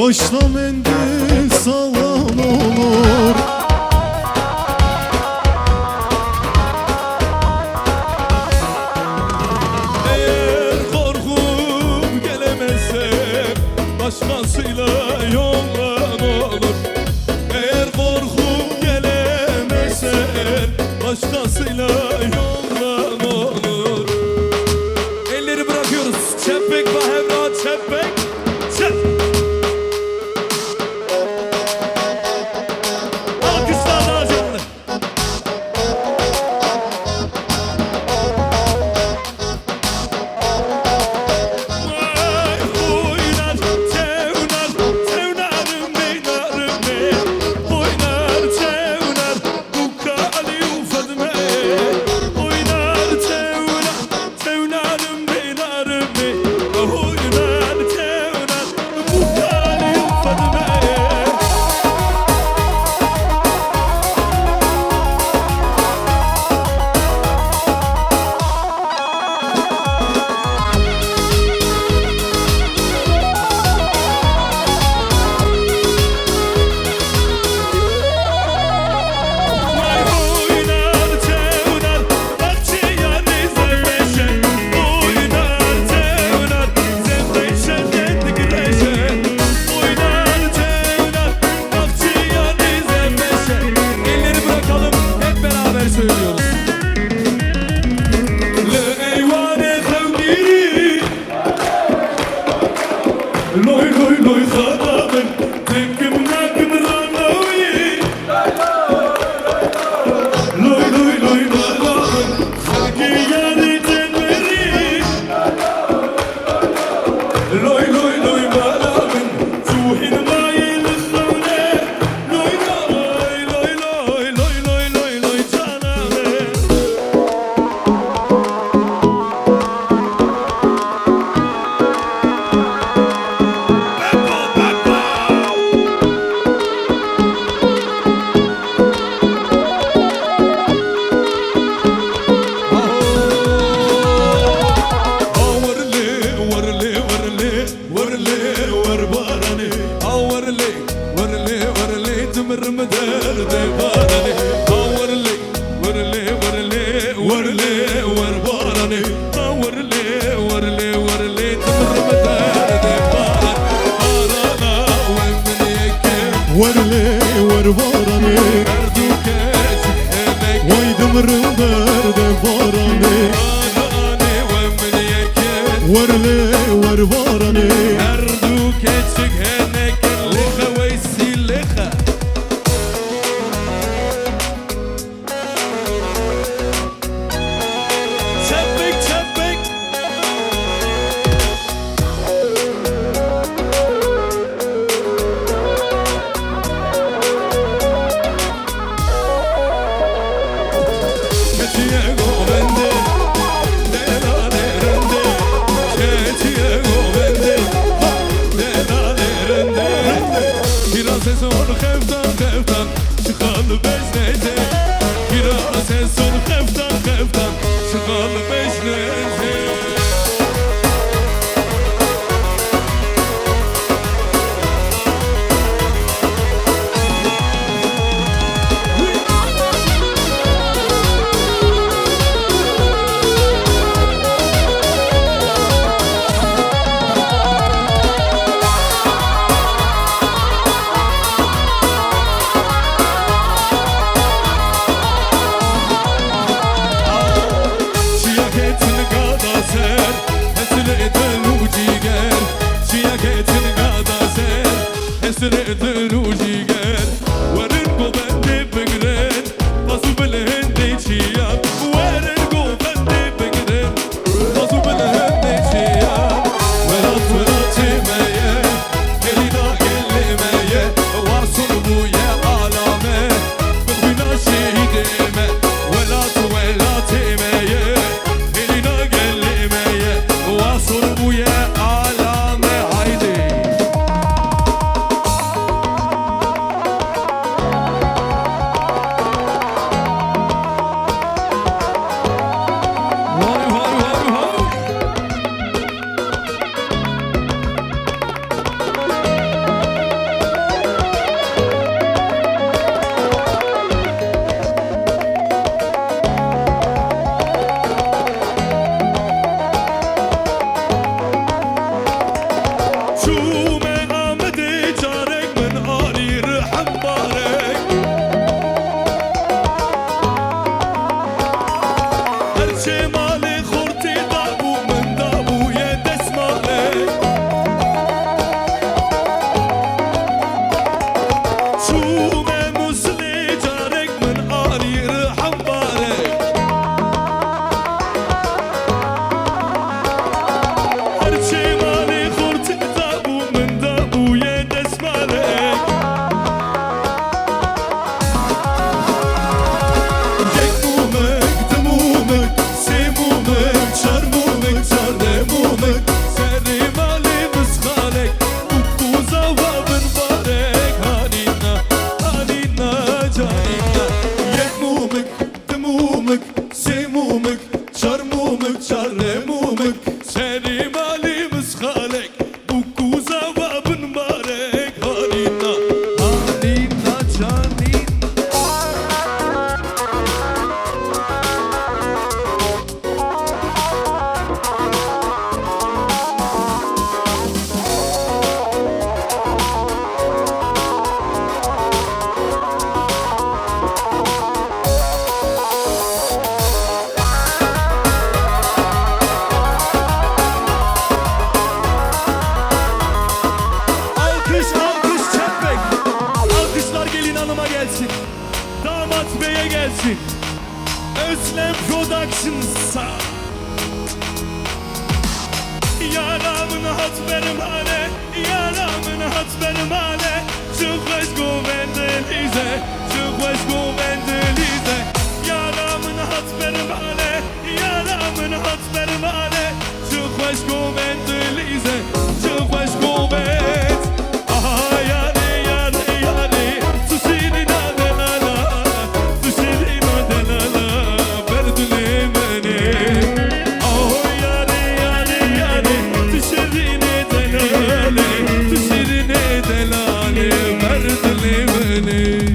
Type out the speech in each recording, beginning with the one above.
Başla mendil salan olur. Eğer korkum gelemezse başkasıyla yollan olur. Eğer korkum gelemezse başkasıyla yollan olur. Elleri bırakıyoruz. Çepek ve Hevra, çepek. Çep. Alkışlar daha canlı. Vay oynar, tevnar, tevnarım beynarım be. Oynar, tevnar, bukkali ufadme. Oynar, tevnar, tevnarım beynarım be. Oynar, tevnar, bukkali ufadme. Vay oynar, tevnar, bahçeye nizeleşe. Oynar, tevnar, zemreşe dendigleşe. Oynar, tevnar, bahçeye nizeleşe. Elleri bırakalım, hep beraber söylüyoruz. Le eyvane tevdiri, loy loy loy khadamın, tekim nakım ranavi. Loy loy loy khadamın, sanki yani tenveri. Loy loy loy khadamın, suhin mayil khawne. Loy loy loy loy loy loy loy loy canane. Varle var varane, vay dımırım derde varane. Varle var varane, Çepek çepek. Keçiye govende, delalerinde. Keçiye govende, delalerinde. Biraz ezor xeftan xeftan, çıkalı beşnece. Biraz ezor xeftan xeftan, çıkalı beşnece. Çiyak etini kadase naçar mumuk Seni malimiz halek Bu kuza vabın marek Halina Halina canin Alkış alkış çekmek Alkışlar gelin hanıma gelsin Damat beye gelsin Özlem Productions'a Yaramın hat benim hale Yaramın hat benim hale Çık aşkı bendelize Çık aşkı bendelize Yaramın hat benim hale Yaramın hat benim hale Çık aşkı bendelize Çık aşkı bend Aha yare yare yare Susirina delala Susirina delala Berdule beni Oh yare yare yare Susirine delale Susirine delale Berdule beni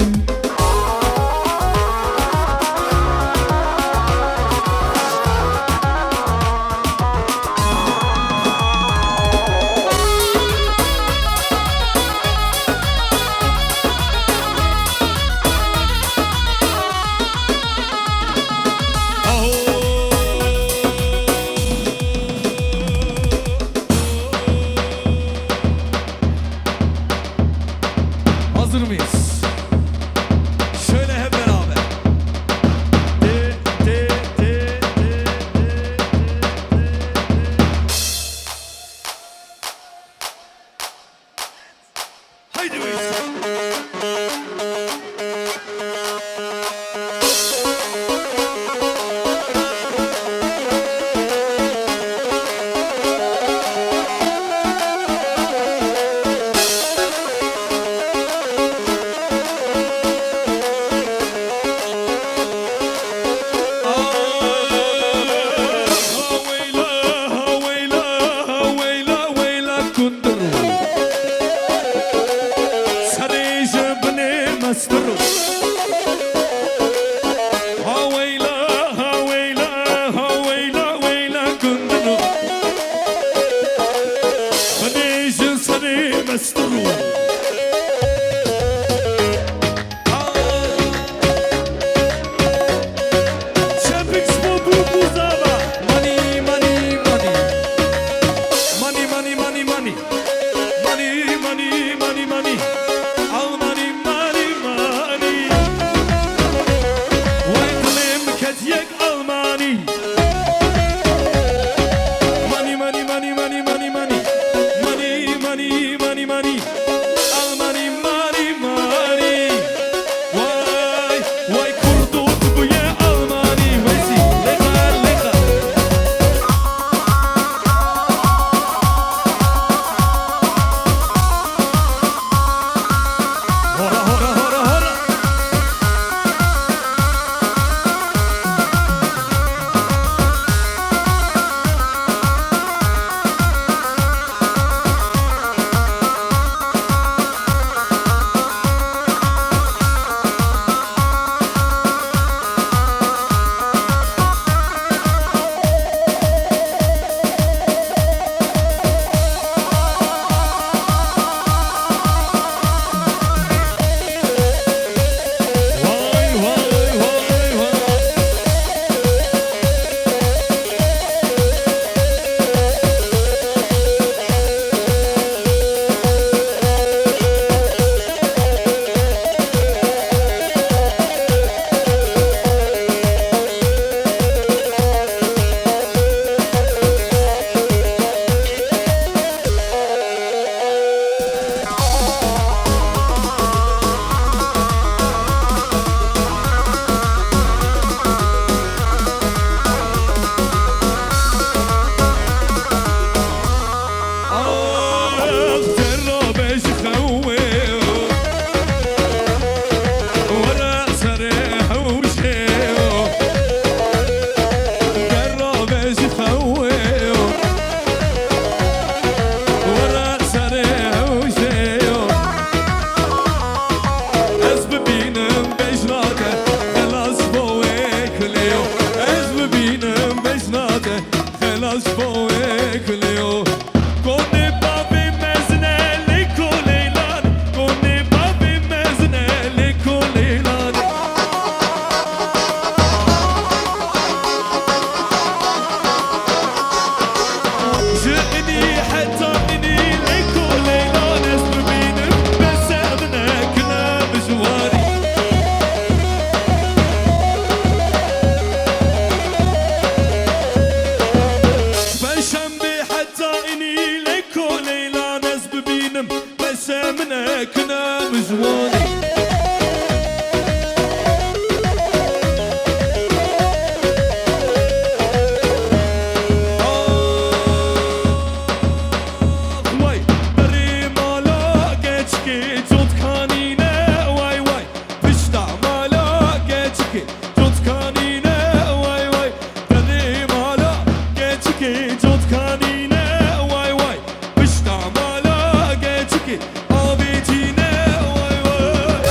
چکی جد کنینه وای وای بشتا مالا گه چکی آبیتینه وای وای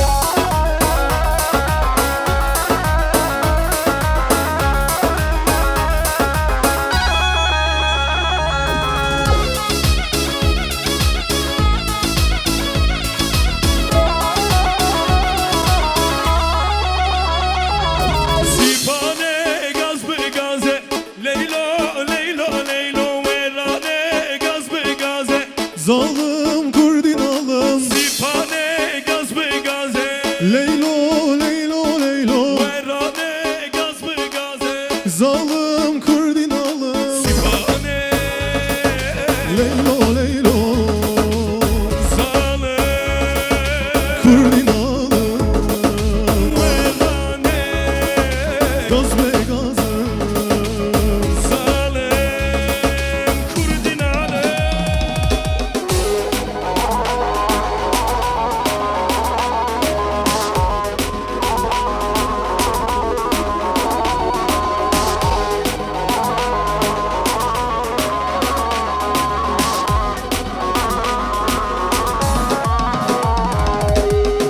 سیپانه گاز به گازه لیلا لیلا لیلا ورانه گاز به گازه Zalım kurdinalım سیپانه گاز به گازه Leylo leylo leylo ورانه گاز به گازه Zalım kurdinalım سیپانه Leylo leylo zalim Kurdinalım ورانه Gaz be gazım zalim kurdinale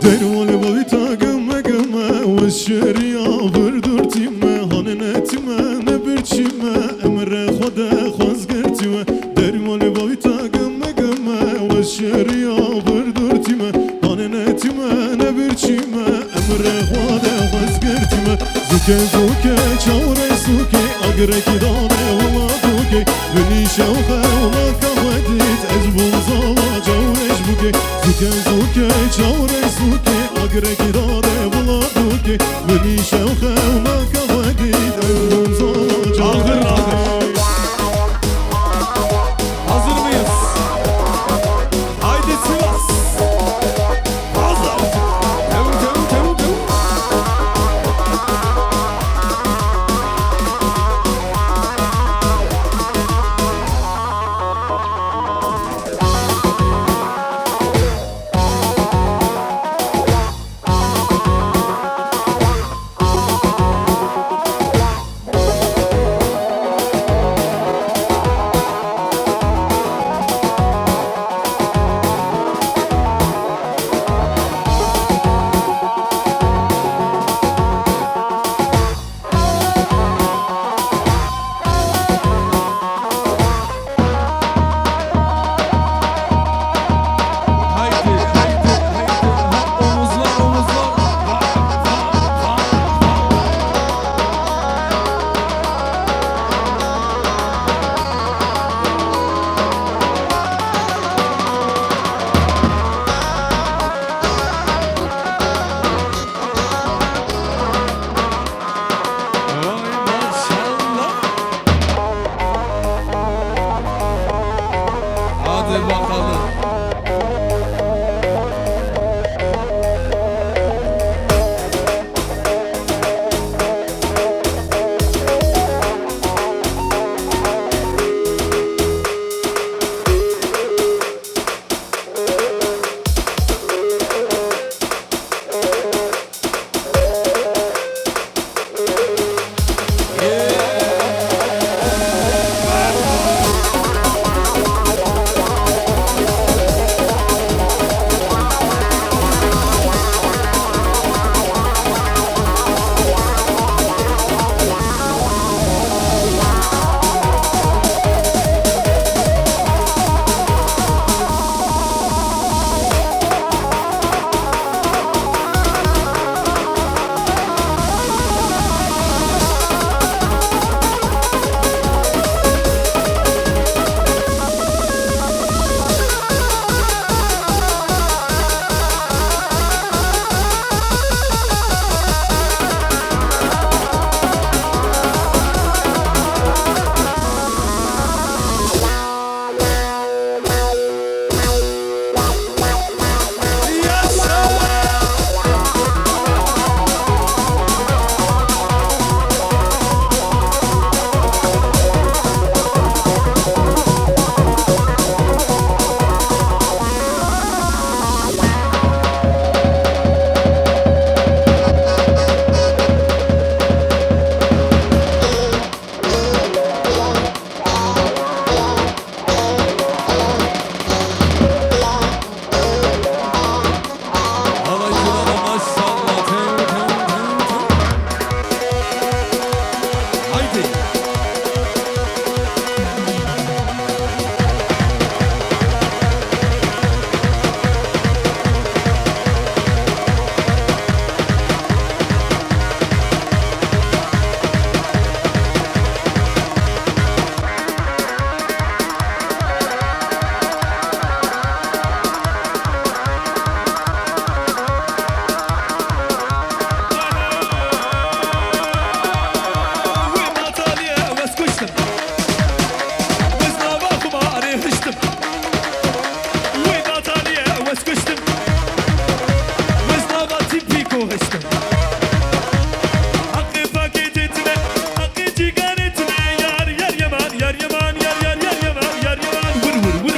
Dervali boyta gümme gümme Veşşeriya vırdırtime Hanenetime ne birçime Emre khoda khozgirtime Dervali boyta gümme gümme Veşşeriya vırdırtime Hanenetime ne birçime Emre khoda khozgirtime Zuke zuke çavre suke Agreki dane ola duke Veli şevhe ola kahvedit Ez bulzala çavreş buke Zuke zuke çavre suke Agreki dane ola duke Veli şevhe ola kahvedit Ez bulzala Aldır çavreş aldır Hazır mıyız? Haydi Sivas Fazla Tev tev tev tev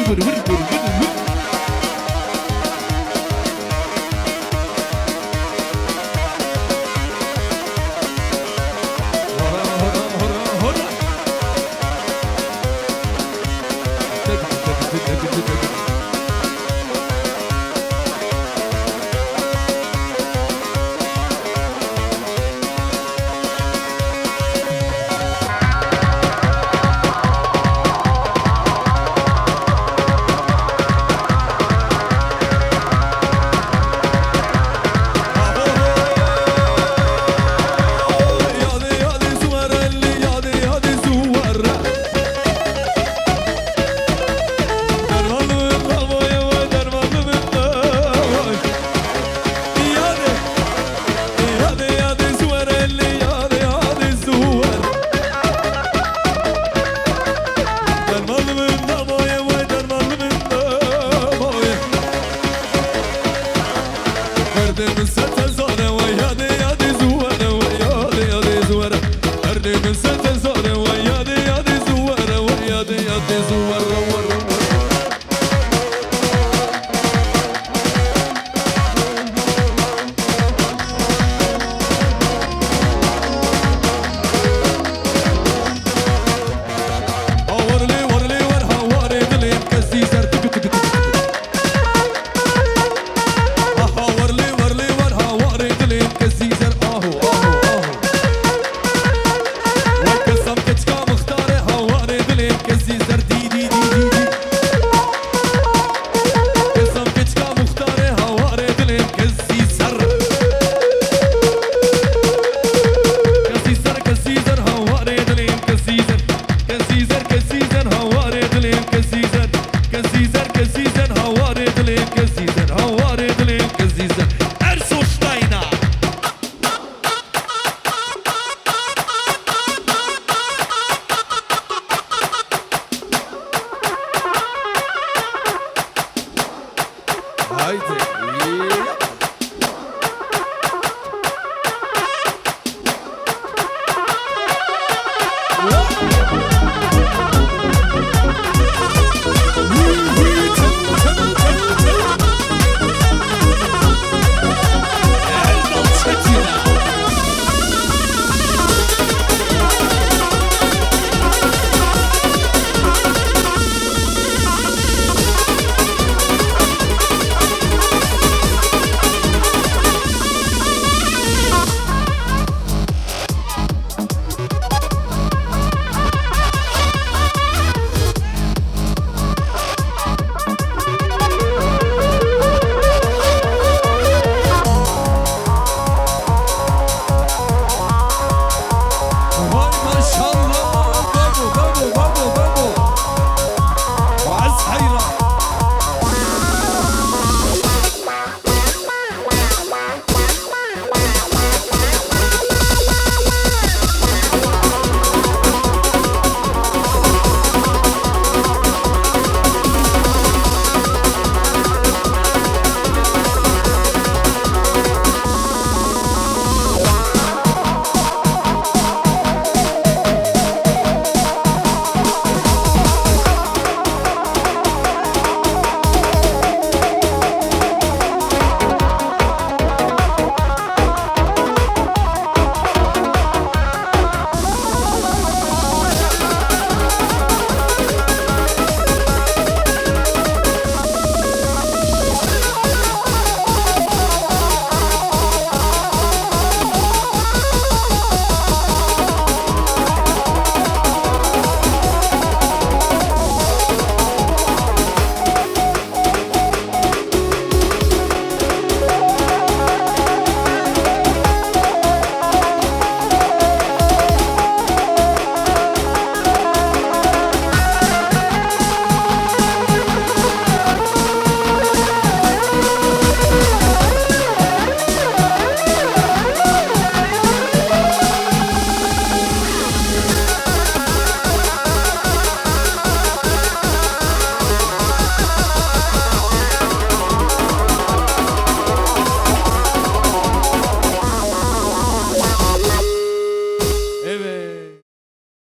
vır vır vır vır vır. Haydi.